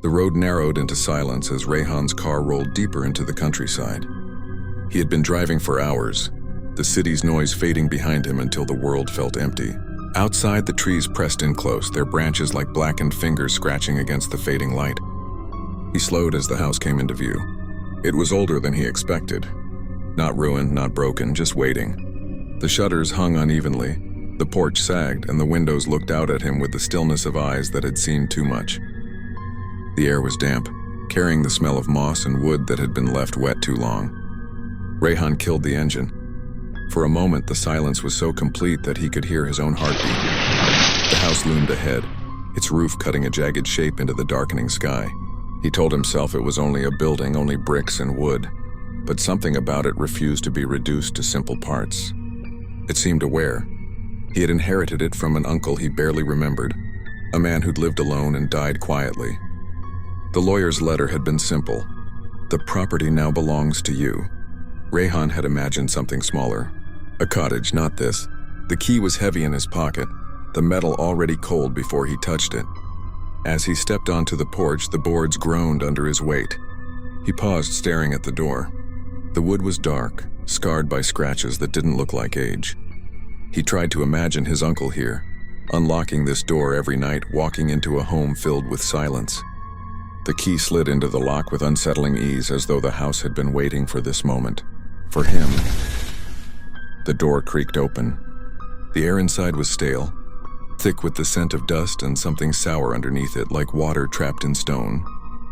The road narrowed into silence as Rehan's car rolled deeper into the countryside. He had been driving for hours, the city's noise fading behind him until the world felt empty. Outside, the trees pressed in close, their branches like blackened fingers scratching against the fading light. He slowed as the house came into view. It was older than he expected. Not ruined, not broken, just waiting. The shutters hung unevenly, the porch sagged, and the windows looked out at him with the stillness of eyes that had seen too much. The air was damp, carrying the smell of moss and wood that had been left wet too long. Rehan killed the engine. For a moment, the silence was so complete that he could hear his own heartbeat. The house loomed ahead, its roof cutting a jagged shape into the darkening sky. He told himself it was only a building, only bricks and wood, but something about it refused to be reduced to simple parts. It seemed aware. He had inherited it from an uncle he barely remembered, a man who'd lived alone and died quietly. The lawyer's letter had been simple. The property now belongs to you. Rehan had imagined something smaller. A cottage, not this. The key was heavy in his pocket, the metal already cold before he touched it. As he stepped onto the porch, the boards groaned under his weight. He paused, staring at the door. The wood was dark, scarred by scratches that didn't look like age. He tried to imagine his uncle here, unlocking this door every night, walking into a home filled with silence. The key slid into the lock with unsettling ease, as though the house had been waiting for this moment. For him. The door creaked open. The air inside was stale, thick with the scent of dust and something sour underneath it, like water trapped in stone.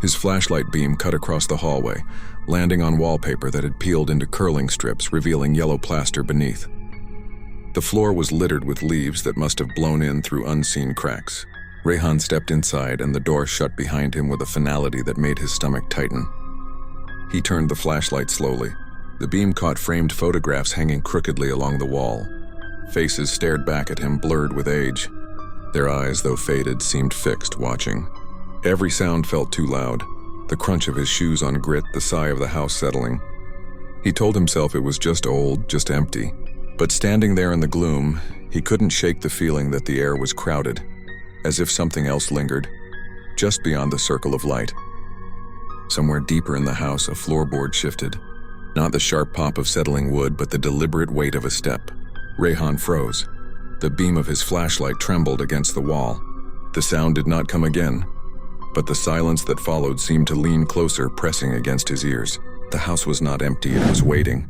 His flashlight beam cut across the hallway, landing on wallpaper that had peeled into curling strips, revealing yellow plaster beneath. The floor was littered with leaves that must have blown in through unseen cracks. Rehan stepped inside, and the door shut behind him with a finality that made his stomach tighten. He turned the flashlight slowly. The beam caught framed photographs hanging crookedly along the wall. Faces stared back at him, blurred with age. Their eyes, though faded, seemed fixed, watching. Every sound felt too loud. The crunch of his shoes on grit, the sigh of the house settling. He told himself it was just old, just empty. But standing there in the gloom, he couldn't shake the feeling that the air was crowded, as if something else lingered, just beyond the circle of light. Somewhere deeper in the house, a floorboard shifted. Not the sharp pop of settling wood, but the deliberate weight of a step. Rehan froze. The beam of his flashlight trembled against the wall. The sound did not come again, but the silence that followed seemed to lean closer, pressing against his ears. The house was not empty, it was waiting.